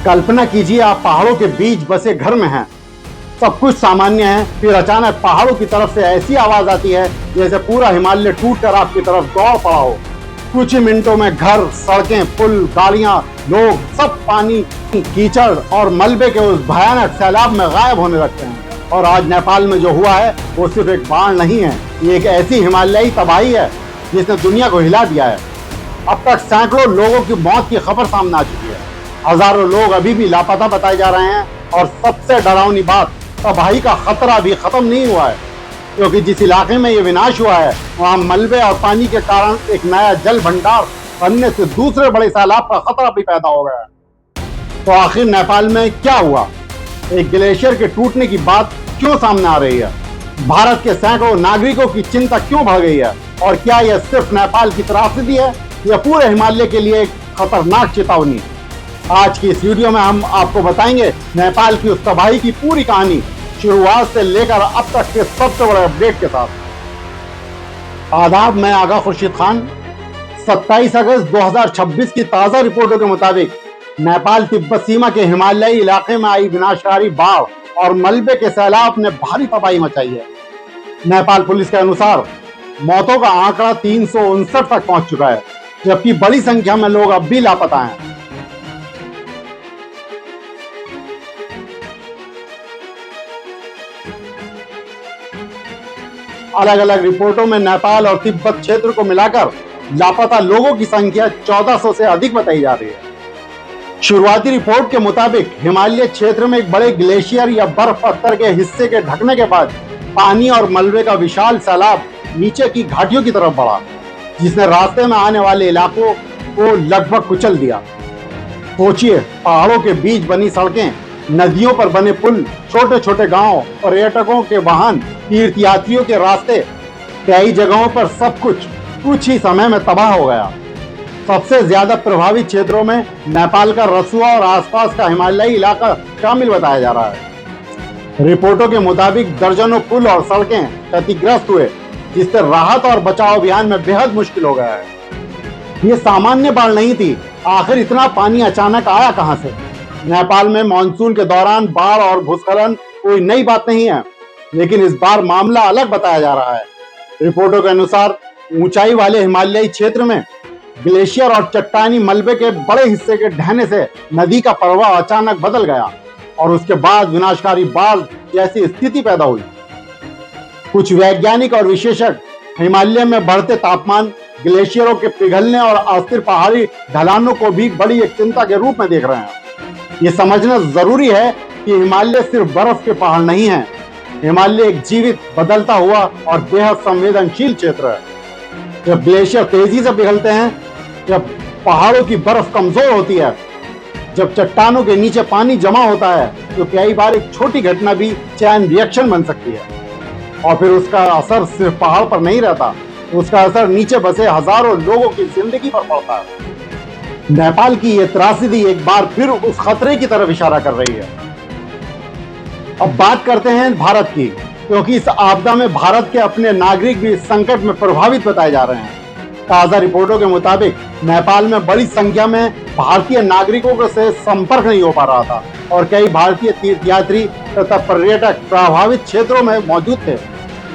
कल्पना कीजिए आप पहाड़ों के बीच बसे घर में हैं, सब कुछ सामान्य है, फिर अचानक पहाड़ों की तरफ से ऐसी आवाज आती है जैसे पूरा हिमालय टूटकर आपकी तरफ दौड़ पड़ा हो। कुछ ही मिनटों में घर, सड़कें, पुल, गाड़ियां, लोग सब पानी, कीचड़ और मलबे के उस भयानक सैलाब में गायब होने लगते हैं। और आज नेपाल में जो हुआ है वो सिर्फ एक बाढ़ नहीं है, ये एक ऐसी हिमालयी तबाही है जिसने दुनिया को हिला दिया है। अब तक सैकड़ों लोगों की मौत की खबर सामने आ चुकी है, हजारों लोग अभी भी लापता बताए जा रहे हैं और सबसे डरावनी बात, तबाही का खतरा भी खत्म नहीं हुआ है, क्योंकि जिस इलाके में ये विनाश हुआ है वहां मलबे और पानी के कारण एक नया जल भंडार बनने से दूसरे बड़े सैलाब का खतरा भी पैदा हो गया है। तो आखिर नेपाल में क्या हुआ? एक ग्लेशियर के टूटने की बात क्यों सामने आ रही है? भारत के सैकड़ों नागरिकों की चिंता क्यों बढ़ गई है? और क्या यह सिर्फ नेपाल की त्रासदी है या पूरे हिमालय के लिए एक खतरनाक चेतावनी? आज की इस वीडियो में हम आपको बताएंगे नेपाल की उस तबाही की पूरी कहानी, शुरुआत से लेकर अब तक के सबसे बड़े अपडेट के साथ। आदाब, मैं आगा खुर्शीद खान। 27 अगस्त 2026 की ताजा रिपोर्टों के मुताबिक नेपाल तिब्बत सीमा के हिमालयी इलाके में आई विनाशकारी बाढ़ और मलबे के सैलाब ने भारी तबाही मचाई है। नेपाल पुलिस के अनुसार मौतों का आंकड़ा 359 तक पहुंच चुका है, जबकि बड़ी संख्या में लोग अब भी लापता हैं। अलग अलग रिपोर्टों में नेपाल और तिब्बत क्षेत्र को मिलाकर लापता लोगों की संख्या 1400 से अधिक बताई जा रही है। शुरुआती रिपोर्ट के मुताबिक हिमालय क्षेत्र में एक बड़े ग्लेशियर या बर्फ पत्थर के हिस्से के ढकने के बाद पानी और मलबे का विशाल सैलाब नीचे की घाटियों की तरफ बढ़ा, जिसने रास्ते में आने वाले इलाकों को लगभग कुचल दिया। सोचिए, पहाड़ों के बीच बनी सड़कें, नदियों पर बने पुल, छोटे छोटे गांव, पर्यटकों के वाहन, तीर्थ यात्रियों के रास्ते, कई जगहों पर सब कुछ ही समय में तबाह हो गया। सबसे ज्यादा प्रभावित क्षेत्रों में नेपाल का रसुआ और आसपास का हिमालयी इलाका शामिल बताया जा रहा है। रिपोर्टों के मुताबिक दर्जनों पुल और सड़कें क्षतिग्रस्त हुए, जिससे राहत और बचाव अभियान में बेहद मुश्किल हो गया है। ये सामान्य बाढ़ नहीं थी, आखिर इतना पानी अचानक आया कहां से? नेपाल में मानसून के दौरान बाढ़ और भूस्खलन कोई नई बात नहीं है, लेकिन इस बार मामला अलग बताया जा रहा है। रिपोर्टों के अनुसार ऊंचाई वाले हिमालयी क्षेत्र में ग्लेशियर और चट्टानी मलबे के बड़े हिस्से के ढहने से नदी का प्रवाह अचानक बदल गया और उसके बाद विनाशकारी बाढ़ जैसी स्थिति पैदा हुई। कुछ वैज्ञानिक और विशेषज्ञ हिमालय में बढ़ते तापमान, ग्लेशियरों के पिघलने और अस्थिर पहाड़ी ढलानों को भी बड़ी एक चिंता के रूप में देख रहे हैं। ये समझना जरूरी है कि हिमालय सिर्फ बर्फ के पहाड़ नहीं है। हिमालय एक जीवित, बदलता हुआ और बेहद संवेदनशील क्षेत्र है। जब ग्लेशियर तेजी से पिघलते हैं, जब पहाड़ों की बर्फ कमजोर होती है, जब चट्टानों के नीचे पानी जमा होता है, तो कई बार एक छोटी घटना भी चैन रिएक्शन बन सकती है और फिर उसका असर सिर्फ पहाड़ पर नहीं रहता, उसका असर नीचे बसे हजारों लोगों की जिंदगी पर पड़ता है। नेपाल की यह त्रासदी एक बार फिर उस खतरे की तरफ इशारा कर रही है। अब बात करते हैं भारत की, क्योंकि इस आपदा में भारत के अपने नागरिक भी संकट में प्रभावित बताए जा रहे हैं। ताजा रिपोर्टों के मुताबिक नेपाल में बड़ी संख्या में भारतीय नागरिकों से संपर्क नहीं हो पा रहा था और कई भारतीय तीर्थयात्री तथा पर्यटक प्रभावित क्षेत्रों में मौजूद थे।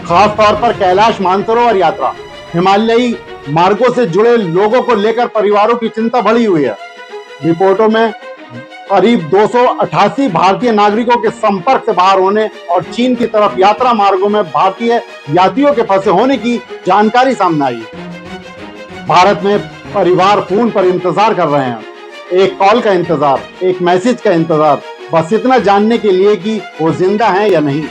खास तौर पर कैलाश मानसरोवर यात्रा, हिमालयी मार्गों से जुड़े लोगों को लेकर परिवारों की चिंता बढ़ी हुई है। रिपोर्टों में करीब 288 भारतीय नागरिकों के संपर्क से बाहर होने और चीन की तरफ यात्रा मार्गों में भारतीय यात्रियों के फंसे होने की जानकारी सामने आई। भारत में परिवार फोन पर इंतजार कर रहे हैं, एक कॉल का इंतजार, एक मैसेज का इंतजार, बस इतना जानने के लिए कि वो जिंदा हैं या नहीं।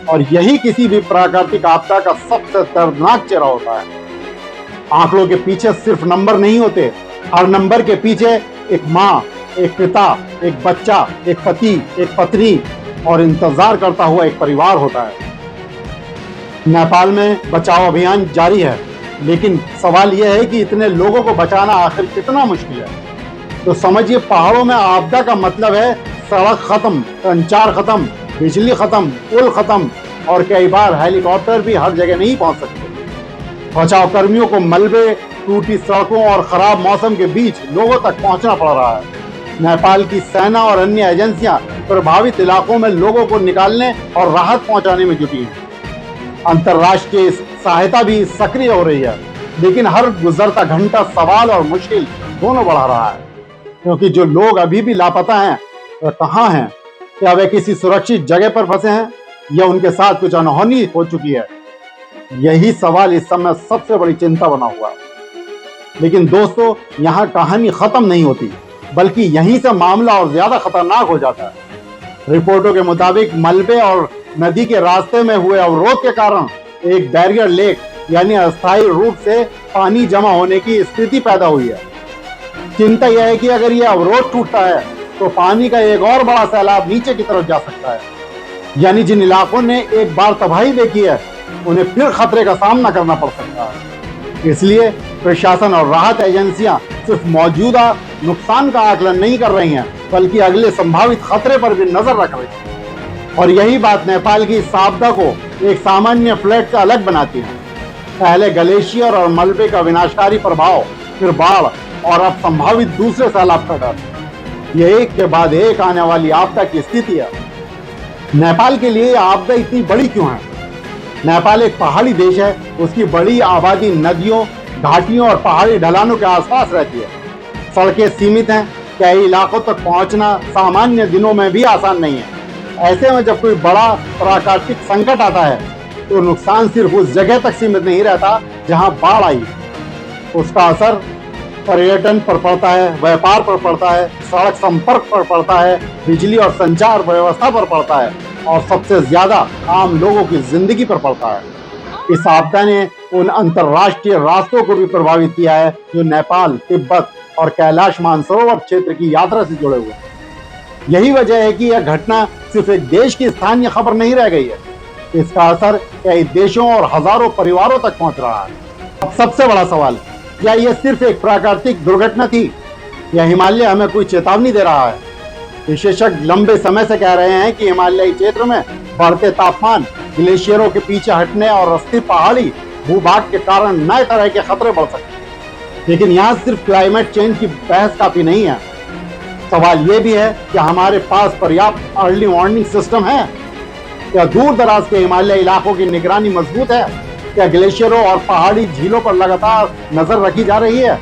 और यही किसी भी प्राकृतिक आपदा का सबसे दर्दनाक चेहरा होता है। आंकड़ों के पीछे सिर्फ नंबर नहीं होते, हर नंबर के पीछे एक माँ, एक पिता, एक बच्चा, एक पति, एक पत्नी और इंतजार करता हुआ एक परिवार होता है। नेपाल में बचाव अभियान जारी है, लेकिन सवाल यह है कि इतने लोगों को बचाना आखिर कितना मुश्किल है। तो समझिए, पहाड़ों में आपदा का मतलब है सड़क खत्म, संचार खत्म, बिजली खत्म, पुल खत्म और कई बार हेलीकॉप्टर भी हर जगह नहीं पहुंच सकते। बचाव कर्मियों को मलबे, टूटी सड़कों और खराब मौसम के बीच लोगों तक पहुंचना पड़ रहा है। नेपाल की सेना और अन्य एजेंसियां प्रभावित इलाकों में लोगों को निकालने और राहत पहुंचाने में जुटी हैं। अंतर्राष्ट्रीय सहायता भी सक्रिय हो रही है, लेकिन हर गुजरता घंटा सवाल और मुश्किल दोनों बढ़ा रहा है, क्योंकि जो लोग अभी भी लापता हैं वह कहाँ हैं? क्या वे किसी सुरक्षित जगह पर फंसे हैं या उनके साथ कुछ अनहोनी हो चुकी है? यही सवाल इस समय सबसे बड़ी चिंता बना हुआ है। लेकिन दोस्तों, यहाँ कहानी खत्म नहीं होती, बल्कि यहीं से मामला और ज्यादा खतरनाक हो जाता है। रिपोर्टों के मुताबिक मलबे और नदी के रास्ते में हुए अवरोध के कारण एक बैरियर लेक यानी अस्थायी रूप से पानी जमा होने की स्थिति पैदा हुई है। चिंता यह है कि अगर यह अवरोध टूटता है तो पानी का एक और बड़ा सैलाब नीचे की तरफ जा सकता है, यानी जिन इलाकों ने एक बार तबाही देखी है उन्हें फिर खतरे का सामना करना पड़ सकता है। इसलिए प्रशासन और राहत एजेंसियां सिर्फ मौजूदा नुकसान का आकलन नहीं कर रही हैं, बल्कि अगले संभावित खतरे पर भी नजर रख रही हैं। और यही बात नेपाल की इस आपदा को एक सामान्य फ्लड से अलग बनाती है। पहले ग्लेशियर और मलबे का विनाशकारी प्रभाव, फिर बाढ़ और अब संभावित दूसरे सैलाब का डर, ये एक के बाद एक आने वाली आपदा की स्थिति है। नेपाल के लिए आपदा इतनी बड़ी क्यों है? नेपाल एक पहाड़ी देश है, उसकी बड़ी आबादी नदियों, घाटियों और पहाड़ी ढलानों के आसपास रहती है। सड़कें सीमित हैं, कई इलाकों तक पहुंचना सामान्य दिनों में भी आसान नहीं है। ऐसे में जब कोई बड़ा प्राकृतिक संकट आता है तो नुकसान सिर्फ उस जगह तक सीमित नहीं रहता जहां बाढ़ आई, उसका असर पर्यटन पर पड़ता है, व्यापार पर पड़ता है, सड़क संपर्क पर पड़ता है, बिजली और संचार व्यवस्था पर पड़ता है और सबसे ज्यादा आम लोगों की जिंदगी पर पड़ता है। इस आपदा ने उन अंतर्राष्ट्रीय रास्तों को भी प्रभावित किया है जो नेपाल, तिब्बत और कैलाश मानसरोवर क्षेत्र की यात्रा से जुड़े हुए हैं। यही वजह है कि यह घटना सिर्फ एक देश की स्थानीय खबर नहीं रह गई है, इसका असर कई देशों और हजारों परिवारों तक पहुंच रहा है। अब सबसे बड़ा सवाल, क्या यह सिर्फ एक प्राकृतिक दुर्घटना थी या हिमालय हमें कोई चेतावनी दे रहा है? विशेषज्ञ लंबे समय से कह रहे हैं कि हिमालयी क्षेत्र में बढ़ते तापमान, ग्लेशियरों के पीछे हटने और अस्थिर पहाड़ी भूभाग के कारण नए तरह के खतरे बढ़ सकते हैं। लेकिन यहाँ सिर्फ क्लाइमेट चेंज की बहस काफी नहीं है। सवाल ये भी है कि हमारे पास पर्याप्त अर्ली वार्निंग सिस्टम है? क्या दूर दराज के हिमालय इलाकों की निगरानी मजबूत है? क्या ग्लेशियरों और पहाड़ी झीलों पर लगातार नजर रखी जा रही है?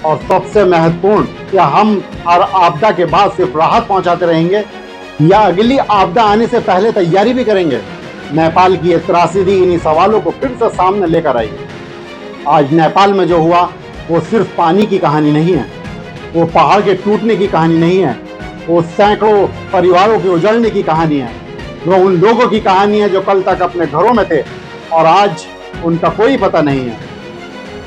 और सबसे महत्वपूर्ण, क्या हम हर आपदा के बाद सिर्फ राहत पहुंचाते रहेंगे या अगली आपदा आने से पहले तैयारी भी करेंगे? नेपाल की ये त्रासदी इन्हीं सवालों को फिर से सामने लेकर आई है। आज नेपाल में जो हुआ वो सिर्फ पानी की कहानी नहीं है, वो पहाड़ के टूटने की कहानी नहीं है, वो सैकड़ों परिवारों के उजड़ने की कहानी है। वो उन लोगों की कहानी है जो कल तक अपने घरों में थे और आज उनका कोई पता नहीं है।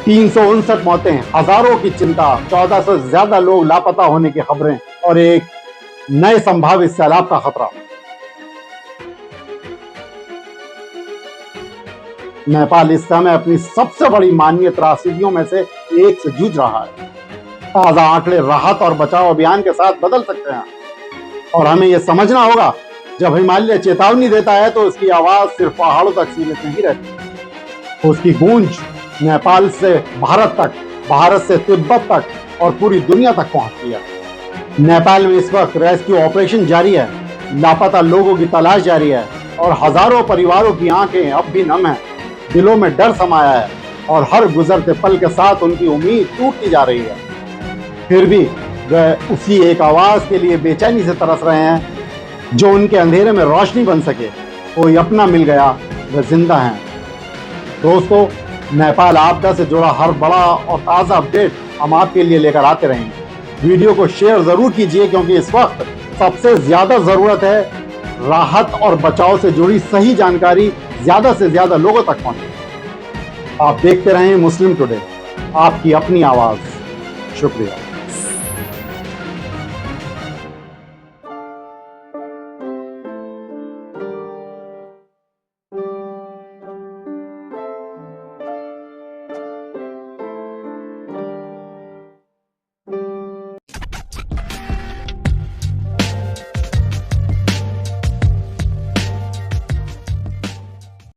359 मौतें, हजारों की चिंता, 1400 से ज्यादा लोग लापता होने की खबरें और एक नए संभावित सैलाब का खतरा। नेपाल इस समय अपनी सबसे बड़ी मानवीय त्रासदियों में से एक से जूझ रहा है। ताजा आंकड़े राहत और बचाव अभियान के साथ बदल सकते हैं और हमें यह समझना होगा, जब हिमालय चेतावनी देता है तो उसकी आवाज सिर्फ पहाड़ों तक सीमित नहीं रहती, उसकी गूंज नेपाल से भारत तक, भारत से तिब्बत तक और पूरी दुनिया तक पहुंचती है। नेपाल में इस वक्त रेस्क्यू ऑपरेशन जारी है, लापता लोगों की तलाश जारी है और हजारों परिवारों की आंखें अब भी नम है, दिलों में डर समाया है और हर गुजरते पल के साथ उनकी उम्मीद टूटती जा रही है। फिर भी वे उसी एक आवाज के लिए बेचैनी से तरस रहे हैं जो उनके अंधेरे में रोशनी बन सके। कोई अपना मिल गया, वे जिंदा हैं। दोस्तों, नेपाल आपदा से जुड़ा हर बड़ा और ताज़ा अपडेट हम आपके लिए लेकर आते रहेंगे। वीडियो को शेयर जरूर कीजिए, क्योंकि इस वक्त सबसे ज्यादा जरूरत है राहत और बचाव से जुड़ी सही जानकारी ज्यादा से ज्यादा लोगों तक पहुंचे। आप देखते रहें मुस्लिम टुडे, आपकी अपनी आवाज। शुक्रिया।